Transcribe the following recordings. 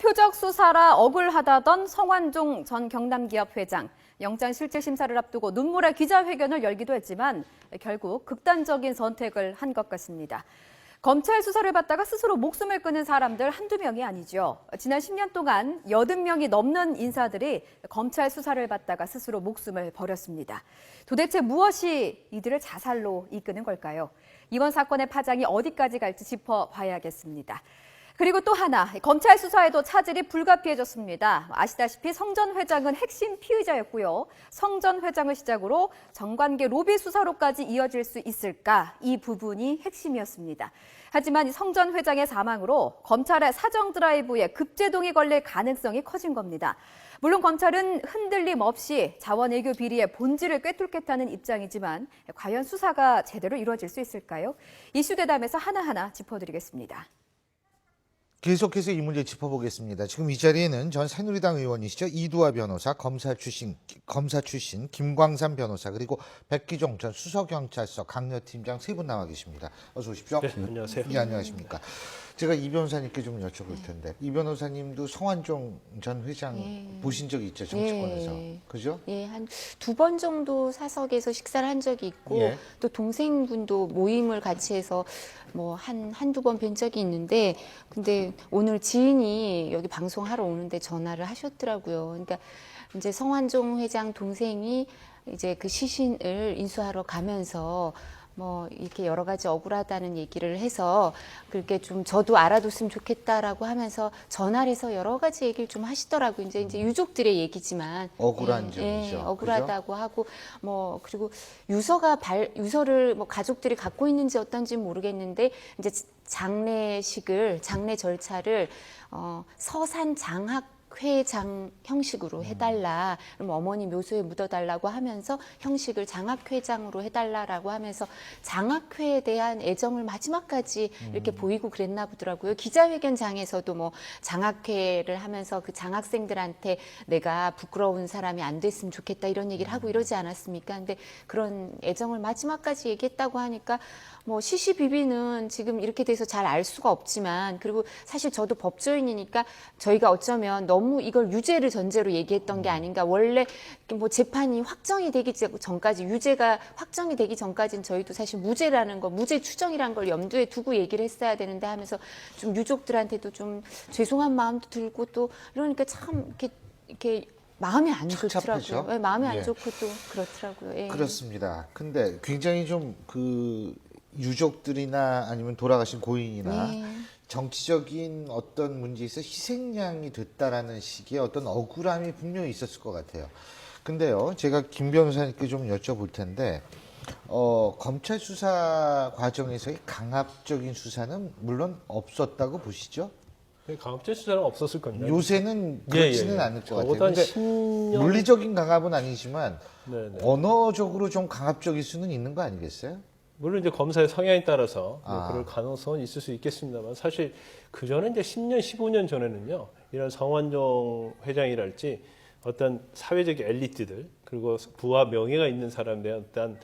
표적 수사라 억울하다던 성완종 전 경남기업 회장. 영장 실질 심사를 앞두고 눈물의 기자회견을 열기도 했지만 결국 극단적인 선택을 한 것 같습니다. 검찰 수사를 받다가 스스로 목숨을 끊은 사람들 한두 명이 아니죠. 지난 10년 동안 80명이 넘는 인사들이 검찰 수사를 받다가 스스로 목숨을 버렸습니다. 도대체 무엇이 이들을 자살로 이끄는 걸까요? 이번 사건의 파장이 어디까지 갈지 짚어봐야겠습니다. 그리고 또 하나, 검찰 수사에도 차질이 불가피해졌습니다. 아시다시피 성 전 회장은 핵심 피의자였고요. 성 전 회장을 시작으로 정관계 로비 수사로까지 이어질 수 있을까? 이 부분이 핵심이었습니다. 하지만 성 전 회장의 사망으로 검찰의 사정 드라이브에 급제동이 걸릴 가능성이 커진 겁니다. 물론 검찰은 흔들림 없이 자원외교 비리의 본질을 꿰뚫겠다는 입장이지만 과연 수사가 제대로 이루어질 수 있을까요? 이슈 대담에서 하나하나 짚어드리겠습니다. 계속해서 이 문제 짚어보겠습니다. 지금 이 자리에는 전 새누리당 의원이시죠. 이두화 변호사, 검사 출신 김광삼 변호사, 그리고 백기종 전 수서경찰서 강력팀장 세 분 나와 계십니다. 어서 오십시오. 네, 안녕하세요. 예, 안녕하십니까. 제가 이 변호사님께 좀 여쭤볼 텐데, 이 변호사님도 성완종 전 회장 보신 적이 있죠, 정치권에서. 그죠? 예, 한 2번 정도 사석에서 식사를 한 적이 있고, 예. 또 동생분도 모임을 같이 해서 뭐 한두 번 뵌 적이 있는데, 근데 오늘 지인이 여기 방송하러 오는데 전화를 하셨더라고요. 그러니까 이제 성완종 회장 동생이 이제 그 시신을 인수하러 가면서 뭐 이렇게 여러 가지 억울하다는 얘기를 해서 그렇게 좀 저도 알아뒀으면 좋겠다라고 하면서 전화를 해서 여러 가지 얘기를 좀 하시더라고요. 이제 유족들의 얘기지만 억울한 점이죠. 억울하다고 하고 뭐 그리고 유서를 뭐 가족들이 갖고 있는지 어떤지 모르겠는데 이제 장례 절차를 서산 장학회장 형식으로 해달라. 그럼 어머니 묘소에 묻어달라고 하면서 형식을 장학회장으로 해달라라고 하면서 장학회에 대한 애정을 마지막까지 이렇게 보이고 그랬나 보더라고요. 기자회견장에서도 뭐 장학회를 하면서 그 장학생들한테 내가 부끄러운 사람이 안 됐으면 좋겠다 이런 얘기를 하고 이러지 않았습니까? 근데 그런 애정을 마지막까지 얘기했다고 하니까 뭐 시시비비는 지금 이렇게 돼서 잘 알 수가 없지만, 그리고 사실 저도 법조인이니까 저희가 어쩌면 너무 이걸 유죄를 전제로 얘기했던 게 아닌가. 원래 뭐 재판이 확정이 되기 전까지, 유죄가 확정이 되기 전까지는 저희도 사실 무죄라는 거, 무죄 추정이라는 걸 염두에 두고 얘기를 했어야 되는데 하면서 좀 유족들한테도 좀 죄송한 마음도 들고 또 이러니까 참 이렇게 마음이 안 좋더라고요. 네, 마음이 안 좋고 또 그렇더라고요. 예. 그렇습니다. 근데 굉장히 좀 유족들이나 아니면 돌아가신 고인이나 정치적인 어떤 문제에서 희생양이 됐다라는 식의 어떤 억울함이 분명히 있었을 것 같아요. 근데요, 제가 김 변호사님께 좀 여쭤볼 텐데, 검찰 수사 과정에서의 강압적인 수사는 물론 없었다고 보시죠? 강압적 수사는 없었을 겁니다. 요새는 그렇지는 않을 것 같아요. 적어도 한 근데 10년... 물리적인 강압은 아니지만 네네. 언어적으로 좀 강압적일 수는 있는 거 아니겠어요? 물론 이제 검사의 성향에 따라서 그럴 가능성은 있을 수 있겠습니다만, 사실 그 전에 이제 10년, 15년 전에는요, 이런 성완종 회장이랄지 어떤 사회적 엘리트들, 그리고 부와 명예가 있는 사람들의 어떤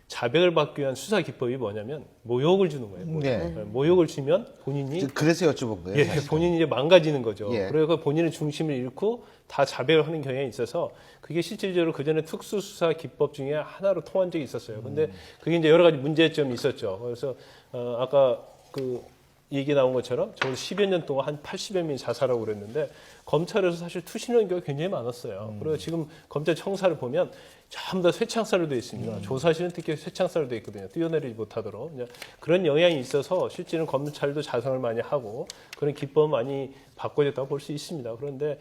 자백을 받기 위한 수사 기법이 뭐냐면 모욕을 주는 거예요. 모욕을 주면 본인이, 그래서 여쭤본 거예요. 사실은. 본인이 이제 망가지는 거죠. 예. 그래서 본인의 중심을 잃고 다 자백을 하는 경향이 있어서 그게 실질적으로 그 전에 특수수사 기법 중에 하나로 통한 적이 있었어요. 근데 그게 이제 여러 가지 문제점이 있었죠. 그래서 아까 그 얘기 나온 것처럼 적어도 10여 년 동안 한 80여 명이 자살하고 그랬는데, 검찰에서 사실 투신하는 경우가 굉장히 많았어요. 그리고 지금 검찰 청사를 보면 전부 다 쇠창살로 되어 있습니다. 조사실은 특히 쇠창살로 되어 있거든요. 뛰어내리지 못하도록. 그런 영향이 있어서 실제는 검찰도 자성을 많이 하고 그런 기법을 많이 바꿔줬다고 볼 수 있습니다. 그런데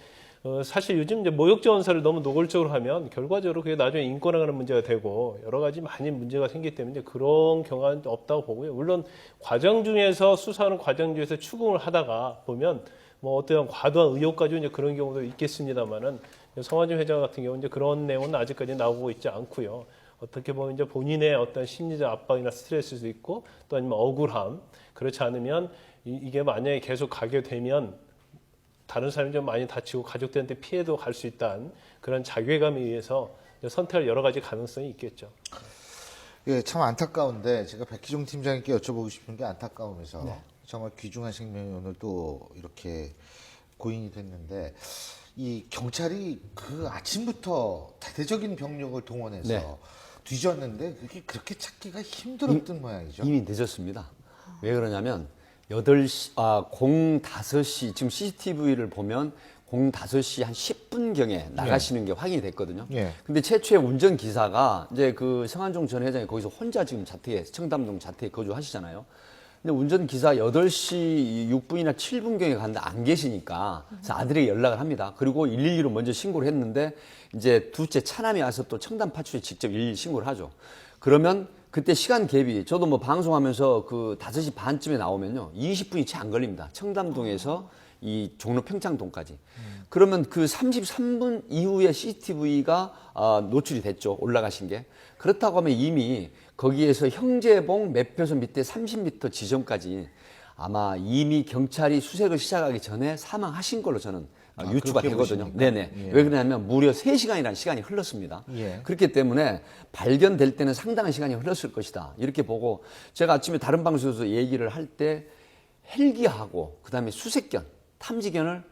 사실 요즘 이제 모욕전사를 너무 노골적으로 하면 결과적으로 그게 나중에 인권에 관한 문제가 되고 여러 가지 많이 문제가 생기기 때문에 그런 경우는 없다고 보고요. 물론 과정 중에서 수사하는 과정 중에서 추궁을 하다가 보면 뭐 어떤 과도한 의혹 가지고 이제 그런 경우도 있겠습니다만은, 성완종 회장 같은 경우는 이제 그런 내용은 아직까지 나오고 있지 않고요. 어떻게 보면 이제 본인의 어떤 심리적 압박이나 스트레스도 있고 또 아니면 억울함, 그렇지 않으면 이게 만약에 계속 가게 되면 다른 사람이 좀 많이 다치고 가족들한테 피해도 갈 수 있다는 그런 자괴감에 의해서 선택할 여러 가지 가능성이 있겠죠. 예, 참 안타까운데 제가 백기종 팀장님께 여쭤보고 싶은 게 안타까우면서 네. 정말 귀중한 생명이 오늘 또 이렇게 고인이 됐는데 이 경찰이 그 아침부터 대대적인 병력을 동원해서 네. 뒤졌는데 그게 그렇게 찾기가 힘들었던 모양이죠. 이미 늦었습니다. 왜 그러냐면 05시 지금 CCTV를 보면 05시 한 10분경에 나가시는 게 확인이 됐거든요. 예. 근데 최초의 운전 기사가 이제 그 성한종 전 회장이 거기서 혼자 지금 청담동 자택에 거주하시잖아요. 근데 운전기사 8시 6분이나 7분경에 갔는데 안 계시니까 그래서 아들에게 연락을 합니다. 그리고 112로 먼저 신고를 했는데 이제 둘째 차남이 와서 또 청담파출소에 직접 112 신고를 하죠. 그러면 그때 시간 갭이 저도 뭐 방송하면서 그 5시 반쯤에 나오면요. 20분이 채 안 걸립니다. 청담동에서 이 종로 평창동까지. 그러면 그 33분 이후에 CCTV가 노출이 됐죠. 올라가신 게. 그렇다고 하면 이미 거기에서 형제봉 매표소 밑에 30m 지점까지 아마 이미 경찰이 수색을 시작하기 전에 사망하신 걸로 저는 유추가 그렇게 되거든요. 보십니까? 네네. 예. 왜 그러냐면 무려 3시간이라는 시간이 흘렀습니다. 예. 그렇기 때문에 발견될 때는 상당한 시간이 흘렀을 것이다. 이렇게 보고 제가 아침에 다른 방송에서 얘기를 할 때 헬기하고 그다음에 수색견, 탐지견을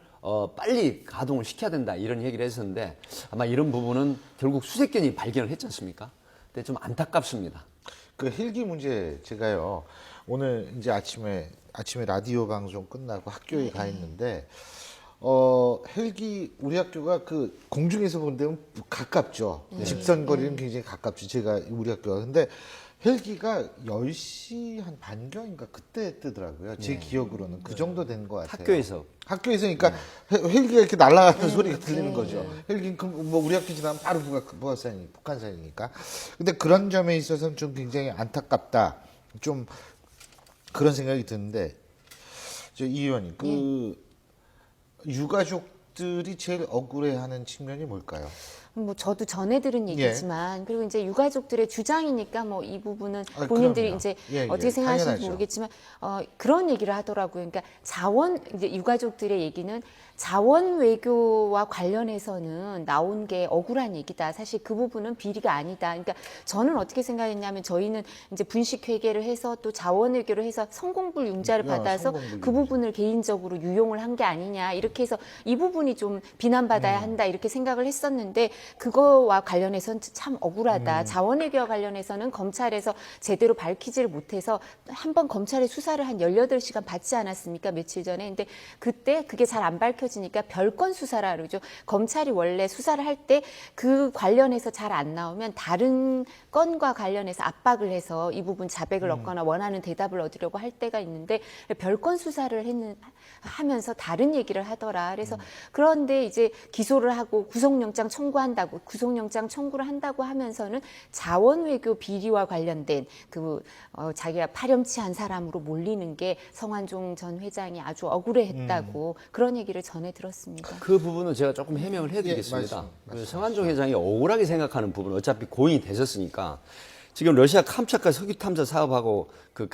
빨리 가동을 시켜야 된다 이런 얘기를 했었는데 아마 이런 부분은 결국 수색견이 발견을 했지 않습니까? 근데 좀 안타깝습니다. 그 헬기 문제 제가요 오늘 이제 아침에 라디오 방송 끝나고 학교에 가 있는데 헬기 우리 학교가 그 공중에서 본 데는 가깝죠. 직선 거리는 굉장히 가깝죠. 제가 우리 학교가 근데 헬기가 10시 한 반경인가 그때 뜨더라고요. 제 기억으로는 그 정도 된 것 같아요. 학교에서 그러니까 헬기가 이렇게 날아가는 소리가 들리는 거죠. 헬기는 뭐 우리 학교 지나면 바로 북한산이니까. 근데 그런 점에 있어서는 좀 굉장히 안타깝다. 좀 그런 생각이 드는데 저 이 의원님 그 유가족들이 제일 억울해하는 측면이 뭘까요? 뭐 저도 전해 들은 얘기지만 그리고 이제 유가족들의 주장이니까 뭐 이 부분은 본인들이 그럼요. 이제 예, 어떻게 생각하시는지 당연하죠. 모르겠지만 그런 얘기를 하더라고요. 그러니까 이제 유가족들의 얘기는 자원 외교와 관련해서는 나온 게 억울한 얘기다. 사실 그 부분은 비리가 아니다. 그러니까 저는 어떻게 생각했냐면 저희는 이제 분식 회계를 해서 또 자원 외교를 해서 성공불 융자를 받아서 그 부분을 개인적으로 유용을 한 게 아니냐 이렇게 해서 이 부분이 좀 비난받아야 한다 이렇게 생각을 했었는데 그거와 관련해서는 참 억울하다. 자원 외교와 관련해서는 검찰에서 제대로 밝히지를 못해서 한번 검찰의 수사를 한 18시간 받지 않았습니까? 며칠 전에. 근데 그때 그게 잘 안 밝혀지니까 별건 수사라 그러죠. 검찰이 원래 수사를 할 때 그 관련해서 잘 안 나오면 다른 건과 관련해서 압박을 해서 이 부분 자백을 얻거나 원하는 대답을 얻으려고 할 때가 있는데 별건 수사를 하면서 다른 얘기를 하더라. 그래서 그런데 이제 기소를 하고 구속영장 청구를 한다고 하면서는 자원 외교 비리와 관련된 자기가 파렴치한 사람으로 몰리는 게 성완종 전 회장이 아주 억울해했다고 그런 얘기를 전해 들었습니다. 그 부분은 제가 조금 해명을 해드리겠습니다. 그 성한종 회장이 억울하게 생각하는 부분은 어차피 고인이 되셨으니까 지금 러시아 캄차카 석유 탐사 사업하고 그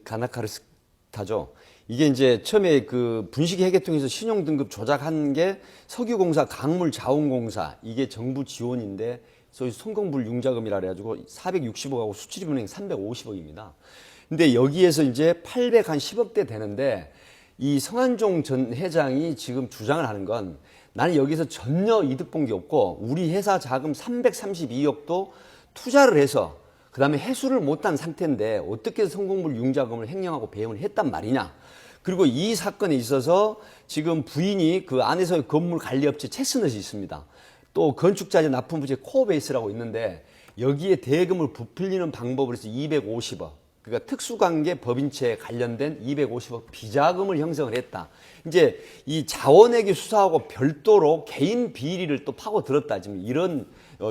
가나카르스타죠. 이게 이제 처음에 그 분식 회계 통해서 신용 등급 조작한 게 석유공사, 강물자원공사 이게 정부 지원인데 소위 성공불 융자금이라 그래가지고 460억하고 수출입은행 350억입니다. 근데 여기에서 이제 810억대 되는데 이 성한종 전 회장이 지금 주장을 하는 건 나는 여기서 전혀 이득 본 게 없고 우리 회사 자금 332억도 투자를 해서 그다음에 회수를 못한 상태인데 어떻게 성공불 융자금을 횡령하고 배임을 했단 말이냐. 그리고 이 사건에 있어서 지금 부인이 그 안에서 건물 관리업체 체스넛이 있습니다. 또 건축자재 납품부재 코어베이스라고 있는데 여기에 대금을 부풀리는 방법으로 해서 250억. 그러니까 특수관계 법인체에 관련된 250억 비자금을 형성을 했다. 이제 이 자원외교 수사하고 별도로 개인 비리를 또 파고들었다. 지금 이런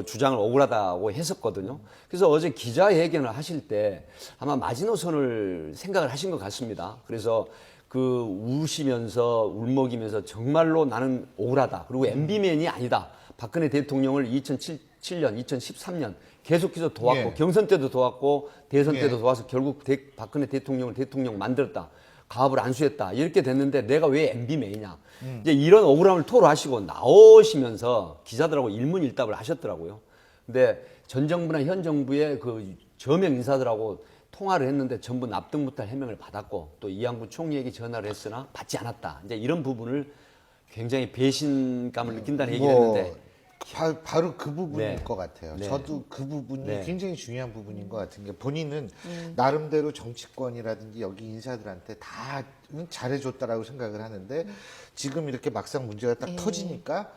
주장을 억울하다고 했었거든요. 그래서 어제 기자회견을 하실 때 아마 마지노선을 생각을 하신 것 같습니다. 그래서 그 우시면서 울먹이면서 정말로 나는 억울하다. 그리고 MB맨이 아니다. 박근혜 대통령을 2007년, 2013년 계속해서 도왔고 경선 때도 도왔고 대선 때도 도와서 결국 박근혜 대통령을 대통령 만들었다. 가업을 안수했다. 이렇게 됐는데 내가 왜 MB맨이냐. 이제 이런 억울함을 토로하시고 나오시면서 기자들하고 일문일답을 하셨더라고요. 근데 전 정부나 현 정부의 그 저명 인사들하고 통화를 했는데 전부 납득 못할 해명을 받았고 또 이양구 총리에게 전화를 했으나 받지 않았다. 이제 이런 부분을 굉장히 배신감을 느낀다는 얘기를 했는데 바로 그 부분일 네. 것 같아요. 네. 저도 그 부분이 네. 굉장히 중요한 부분인 것 같은 게 본인은 나름대로 정치권이라든지 여기 인사들한테 다 잘해줬다라고 생각을 하는데 지금 이렇게 막상 문제가 딱 터지니까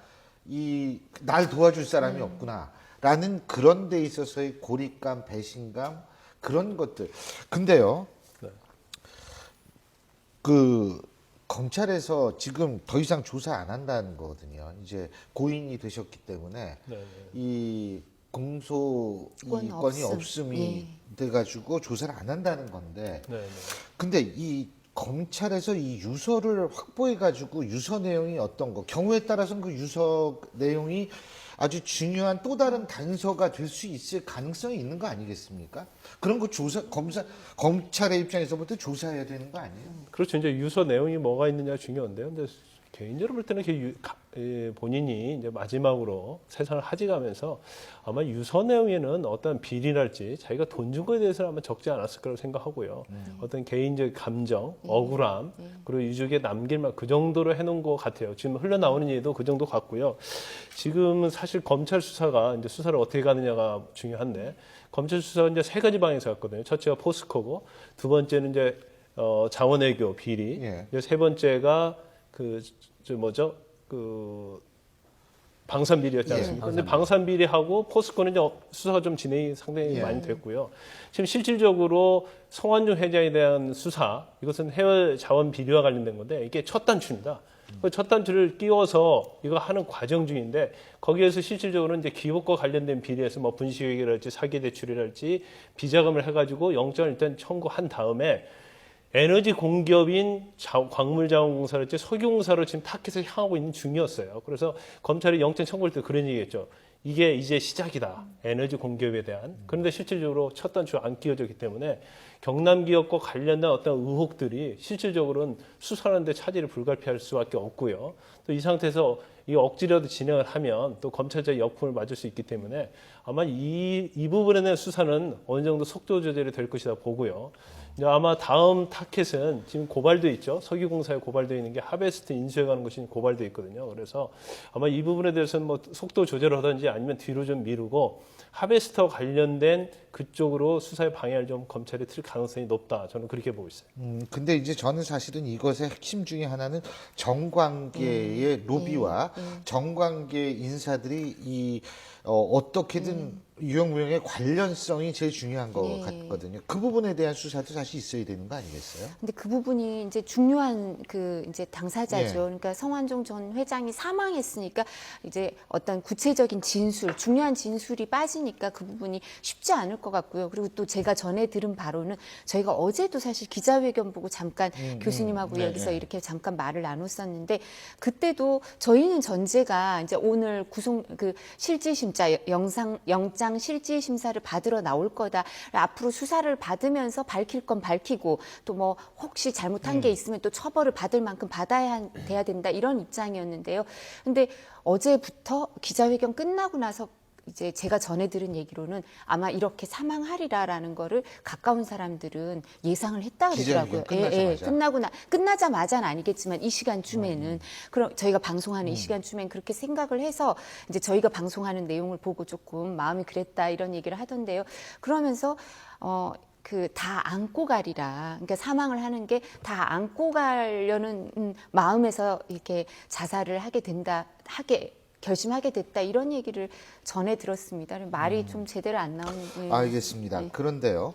날 도와줄 사람이 없구나라는 그런 데 있어서의 고립감, 배신감 그런 것들. 근데요, 그 검찰에서 지금 더 이상 조사 안 한다는 거거든요. 이제 고인이 되셨기 때문에 이 공소이권이 없음이 돼가지고 조사를 안 한다는 건데. 근데 이 검찰에서 이 유서를 확보해가지고 유서 내용이 어떤 거 경우에 따라서는 그 유서 내용이 아주 중요한 또 다른 단서가 될 수 있을 가능성이 있는 거 아니겠습니까? 그런 거 검찰의 입장에서 볼 때 조사해야 되는 거 아니에요? 그렇죠. 이제 유서 내용이 뭐가 있느냐 중요한데요. 근데 개인적으로 볼 때는 본인이 이제 마지막으로 세상을 하직하면서 아마 유서 내용에는 어떤 비리랄지 자기가 돈 준 거에 대해서는 아마 적지 않았을 거라고 생각하고요. 어떤 개인적 감정, 억울함, 그리고 유족에 남길 만 그 정도로 해놓은 것 같아요. 지금 흘러나오는 얘기도 그 정도 같고요. 지금은 사실 검찰 수사가 이제 수사를 어떻게 가느냐가 중요한데 검찰 수사가 이제 세 가지 방향에서 갔거든요. 첫째가 포스코고 두 번째는 이제 자원외교 비리, 이제 세 번째가 방산비리였지 않습니까? 근데 방산비리하고 포스코는 이제 수사가 좀 진행이 상당히 많이 됐고요. 지금 실질적으로 성완종 회장에 대한 수사, 이것은 해외 자원 비리와 관련된 건데 이게 첫 단추입니다. 그 첫 단추를 끼워서 이거 하는 과정 중인데 거기에서 실질적으로 이제 기업과 관련된 비리에서 뭐 분식회계랄지 사기 대출이랄지 비자금을 해가지고 영장을 일단 청구한 다음에 에너지 공기업인 광물자원공사랄지 석유공사로 지금 타켓을 향하고 있는 중이었어요. 그래서 검찰이 영장 청구할 때 그런 얘기했죠. 이게 이제 시작이다. 에너지 공기업에 대한. 그런데 실질적으로 첫 단추가 안 끼워졌기 때문에 경남 기업과 관련된 어떤 의혹들이 실질적으로는 수사하는 데 차질을 불가피할 수밖에 없고요. 또 이 상태에서 이 억지라도 진행을 하면 또 검찰자의 역풍을 맞을 수 있기 때문에 아마 이 부분에 대한 수사는 어느 정도 속도 조절이 될 것이다 보고요. 아마 다음 타켓은 지금 고발돼 있죠. 석유공사에 고발돼 있는 게 하베스트 인수에 관한 것이 고발돼 있거든요. 그래서 아마 이 부분에 대해서는 뭐 속도 조절을 하든지 아니면 뒤로 좀 미루고 하베스트와 관련된 그쪽으로 수사의 방향을 좀 검찰이 틀 가능성이 높다. 저는 그렇게 보고 있어요. 근데 이제 저는 사실은 이것의 핵심 중에 하나는 정관계의 로비와 정관계 인사들이 어떻게든 유형무형의 관련성이 제일 중요한 것 같거든요. 그 부분에 대한 수사도 사실 있어야 되는 거 아니겠어요? 근데 그 부분이 이제 중요한 이제 당사자죠. 그러니까 성완종 전 회장이 사망했으니까 이제 어떤 구체적인 진술, 중요한 진술이 빠지니까 그 부분이 쉽지 않을 것 같고요. 그리고 또 제가 전에 들은 바로는 저희가 어제도 사실 기자회견 보고 잠깐 교수님하고 여기서 이렇게 잠깐 말을 나눴었는데 그때도 저희는 전제가 이제 오늘 실질심사 영장 실질 심사를 받으러 나올 거다. 앞으로 수사를 받으면서 밝힐 건 밝히고 또 뭐 혹시 잘못한 게 있으면 또 처벌을 받을 만큼 돼야 된다 이런 입장이었는데요. 근데 어제부터 기자회견 끝나고 나서 이제 제가 전해 들은 얘기로는 아마 이렇게 사망하리라라는 거를 가까운 사람들은 예상을 했다 그러더라고요. 끝나자마자는 아니겠지만 이 시간쯤에는 그럼 저희가 방송하는 이 시간쯤엔 그렇게 생각을 해서 이제 저희가 방송하는 내용을 보고 조금 마음이 그랬다 이런 얘기를 하던데요. 그러면서 다 안고 가리라. 그러니까 사망을 하는 게 다 안고 가려는 마음에서 이렇게 자살을 결심하게 됐다 이런 얘기를 전해 들었습니다. 말이 좀 제대로 안 나오는. 알겠습니다. 그런데요,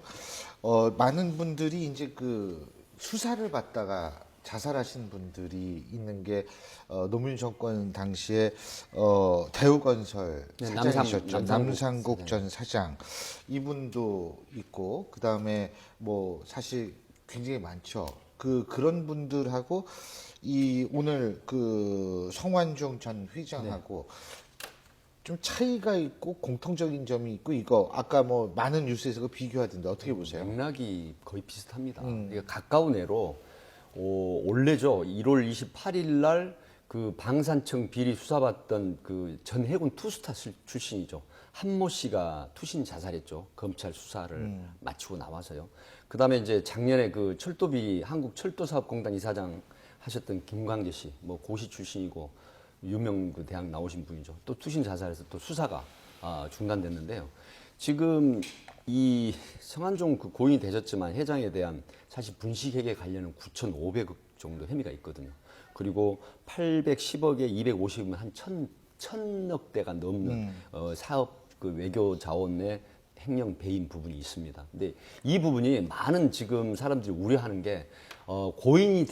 많은 분들이 이제 그 수사를 받다가 자살하신 분들이 있는 게 노무현 정권 당시에 대우건설 사장이셨죠. 남상국 전 사장 이분도 있고 그 다음에 뭐 사실 굉장히 많죠. 그런 분들하고 오늘 성완종 전 회장하고 좀 차이가 있고 공통적인 점이 있고 이거 아까 뭐 많은 뉴스에서 비교하던데 어떻게 보세요? 맥락이 거의 비슷합니다. 그러니까 가까운 애로 올해죠. 1월 28일 날 그 방산청 비리 수사받던 그 전 해군 투스타 출신이죠. 한모 씨가 투신 자살했죠. 검찰 수사를 마치고 나와서요. 그다음에 이제 작년에 그 철도비 한국철도사업공단 이사장 하셨던 김광재 씨, 뭐 고시 출신이고 유명 그 대학 나오신 분이죠. 또 투신 자살해서 또 수사가 중단됐는데요. 지금 이 성완종 그 고인이 되셨지만 회장에 대한 사실 분식회계 관련은 9,500억 정도 혐의가 있거든요. 그리고 810억에 250이면 한 천억 대가 넘는 사업 그 외교 자원의 횡령 배임 부분이 있습니다. 근데 이 부분이 많은 지금 사람들이 우려하는 게 고인이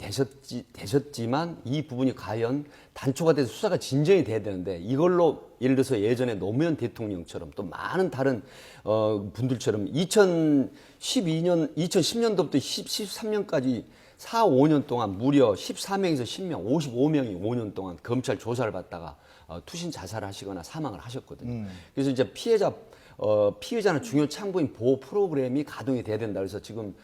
되셨지만 이 부분이 과연 단초가 돼서 수사가 진전이 돼야 되는데 이걸로 예를 들어서 예전에 노무현 대통령처럼 또 많은 다른 분들처럼 2010년도부터 13년까지 4, 5년 동안 무려 14명에서 10명, 55명이 5년 동안 검찰 조사를 받다가 투신 자살을 하시거나 사망을 하셨거든요. 그래서 이제 피해자는 중요 참고인 보호 프로그램이 가동이 돼야 된다. 그래서 지금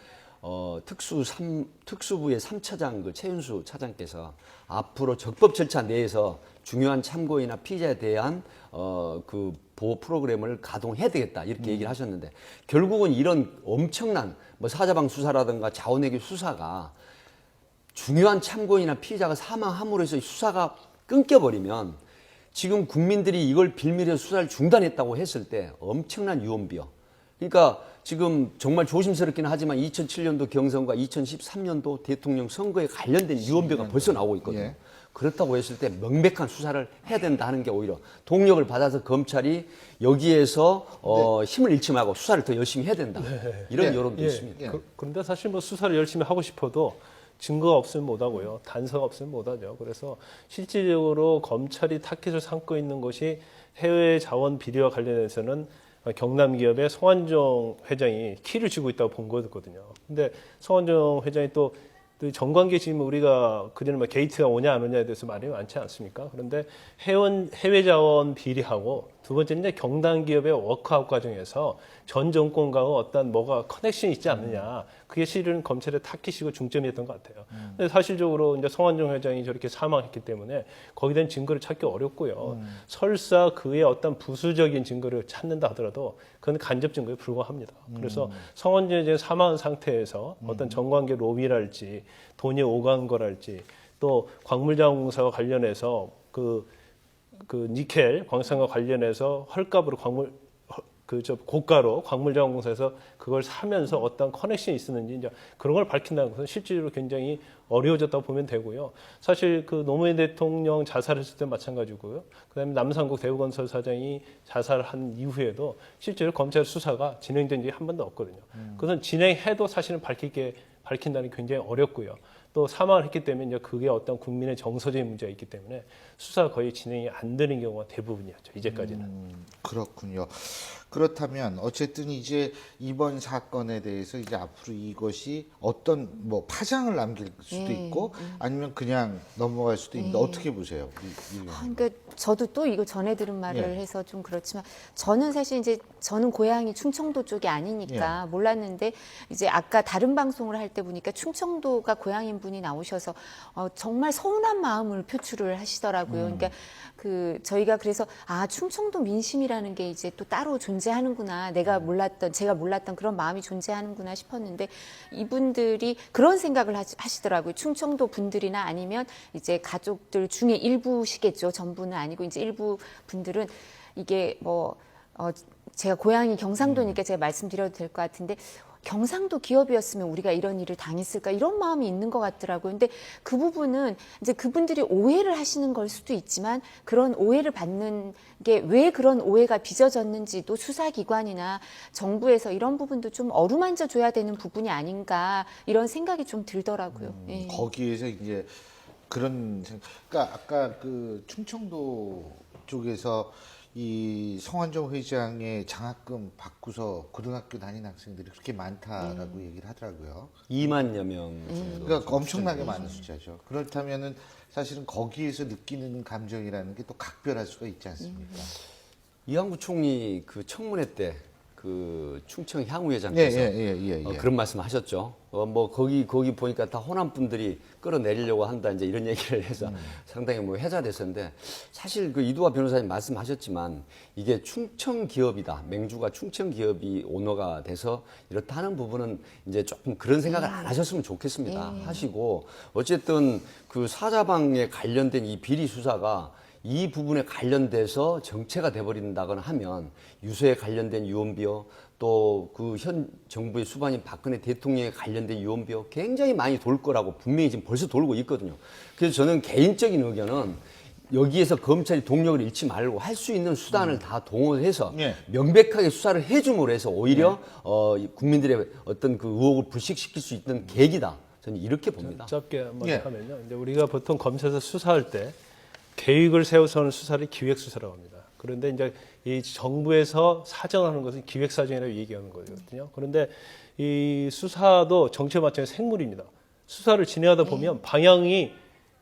특수부의 3차장 그 최윤수 차장께서 앞으로 적법 절차 내에서 중요한 참고인이나 피해자에 대한 그 보호 프로그램을 가동해야 되겠다 이렇게 얘기를 하셨는데 결국은 이런 엄청난 뭐 사자방 수사라든가 자원외교 수사가 중요한 참고인이나 피해자가 사망함으로 해서 수사가 끊겨버리면 지금 국민들이 이걸 빌미로 수사를 중단했다고 했을 때 엄청난 유언비어. 그러니까 지금 정말 조심스럽기는 하지만 2007년도 경선과 2013년도 대통령 선거에 관련된 유언비어가 벌써 나오고 있거든요. 예. 그렇다고 했을 때 명백한 수사를 해야 된다 하는 게 오히려 동력을 받아서 검찰이 여기에서 힘을 잃지 말고 수사를 더 열심히 해야 된다. 이런 여론도 있습니다. 그런데 사실 뭐 수사를 열심히 하고 싶어도 증거가 없으면 못하고요. 단서가 없으면 못하죠. 그래서 실질적으로 검찰이 타깃을 삼고 있는 것이 해외 자원 비리와 관련해서는 경남 기업의 성완종 회장이 키를 쥐고 있다고 본 거거든요. 근데 성완종 회장이 또 정관계 지금 우리가 그전에 뭐 게이트가 오냐 안 오냐에 대해서 말이 많지 않습니까? 그런데 해외 자원 비리하고 두 번째는 이제 경남 기업의 워크아웃 과정에서 전 정권과 어떤 뭐가 커넥션이 있지 않느냐. 그게 실은 검찰의 타깃이고 중점이었던 것 같아요. 근데 사실적으로 이제 성완종 회장이 저렇게 사망했기 때문에 거기에 대한 증거를 찾기 어렵고요. 설사 그의 어떤 부수적인 증거를 찾는다 하더라도 그건 간접 증거에 불과합니다. 그래서 성완종 회장이 사망한 상태에서 어떤 정관계 로비랄지 돈이 오간 거랄지 또 광물자원공사와 관련해서 그 니켈 광산과 관련해서 헐값으로 고가로 광물자원공사에서 그걸 사면서 어떤 커넥션이 있었는지 이제 그런 걸 밝힌다는 것은 실질적으로 굉장히 어려워졌다고 보면 되고요. 사실 그 노무현 대통령 자살했을 때 마찬가지고요. 그다음에 남산국 대우건설 사장이 자살한 이후에도 실제로 검찰 수사가 진행된 적이 한 번도 없거든요. 그것은 진행해도 사실은 밝힌다는 게 굉장히 어렵고요. 또 사망을 했기 때문에 이제 그게 어떤 국민의 정서적인 문제가 있기 때문에 수사가 거의 진행이 안 되는 경우가 대부분이었죠. 이제까지는. 그렇군요. 그렇다면 어쨌든 이제 이번 사건에 대해서 이제 앞으로 이것이 어떤 뭐 파장을 남길 수도 있고 아니면 그냥 넘어갈 수도 있는데 어떻게 보세요? 그러니까 저도 또 이거 전에 들은 말을 해서 좀 그렇지만 저는 사실 이제 저는 고향이 충청도 쪽이 아니니까 몰랐는데 이제 아까 다른 방송을 할 때 보니까 충청도가 고향인 분이 나오셔서 정말 서운한 마음을 표출을 하시더라고요. 그러니까 저희가 그래서 충청도 민심이라는 게 이제 또 따로 존재하는구나. 제가 몰랐던 그런 마음이 존재하는구나 싶었는데 이분들이 그런 생각을 하시더라고요. 충청도 분들이나 아니면 이제 가족들 중에 일부시겠죠. 전부는 아니고 이제 일부 분들은 이게 제가 고향이 경상도니까 제가 말씀드려도 될 것 같은데 경상도 기업이었으면 우리가 이런 일을 당했을까 이런 마음이 있는 것 같더라고요. 근데 그 부분은 이제 그분들이 오해를 하시는 걸 수도 있지만 그런 오해를 받는 게 왜 그런 오해가 빚어졌는지도 수사기관이나 정부에서 이런 부분도 좀 어루만져 줘야 되는 부분이 아닌가 이런 생각이 좀 들더라고요. 거기에서 이제 그러니까 아까 그 충청도 쪽에서 이 성완종 회장의 장학금 받고서 고등학교 다니는 학생들이 그렇게 많다라고 얘기를 하더라고요. 2만여 명 정도. 그러니까 엄청나게 많은 숫자죠. 그렇다면은 사실은 거기에서 느끼는 감정이라는 게 또 각별할 수가 있지 않습니까? 이한구 총리 그 청문회 때 그 충청 향후회장께서 그런 말씀하셨죠. 뭐 거기 보니까 다 호남 분들이 끌어내리려고 한다 이제 이런 얘기를 해서 상당히 뭐 회자됐었는데 사실 그 이두화 변호사님 말씀하셨지만 이게 충청 기업이다. 맹주가 충청 기업이 오너가 돼서 이렇다 하는 부분은 이제 조금 그런 생각을 안 하셨으면 좋겠습니다. 하시고 어쨌든 그 사자방에 관련된 이 비리 수사가 이 부분에 관련돼서 정체가 돼버린다거나 하면 유서에 관련된 유언비어 또 그 현 정부의 수반인 박근혜 대통령에 관련된 유언비어 굉장히 많이 돌 거라고 분명히 지금 벌써 돌고 있거든요. 그래서 저는 개인적인 의견은 여기에서 검찰이 동력을 잃지 말고 할 수 있는 수단을 다 동원해서 명백하게 수사를 해줌으로 해서 오히려 국민들의 어떤 그 의혹을 불식시킬 수 있는 계기다. 저는 이렇게 봅니다. 짧게 한번 하면요. 이제 우리가 보통 검찰에서 수사할 때 계획을 세워서는 수사를 기획수사라고 합니다. 그런데 이제 이 정부에서 사정하는 것은 기획사정이라고 얘기하는 거거든요. 그런데 이 수사도 정치에 맞춰 생물입니다. 수사를 진행하다 보면 방향이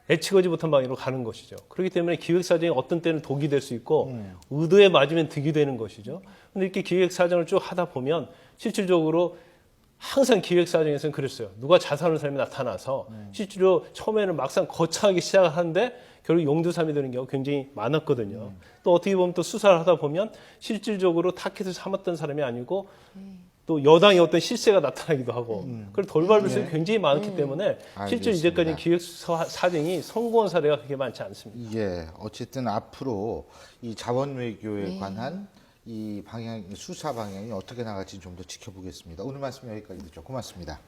예측하지 못한 방향으로 가는 것이죠. 그렇기 때문에 기획사정이 어떤 때는 독이 될 수 있고 의도에 맞으면 득이 되는 것이죠. 그런데 이렇게 기획사정을 쭉 하다 보면 실질적으로 항상 기획사정에서는 그랬어요. 누가 자살하는 사람이 나타나서 실제로 처음에는 막상 거창하게 시작하는데 결국 용두삼이 되는 경우가 굉장히 많았거든요. 또 어떻게 보면 또 수사를 하다 보면 실질적으로 타켓을 삼았던 사람이 아니고 또 여당의 어떤 실세가 나타나기도 하고 그걸 돌발 수가 굉장히 많기 때문에 실제 이제까지 기획 사정이 성공한 사례가 그렇게 많지 않습니다. 예, 어쨌든 앞으로 이 자원 외교에 관한 이 방향, 수사 방향이 어떻게 나갈지 좀 더 지켜보겠습니다. 오늘 말씀 여기까지 듣죠. 고맙습니다.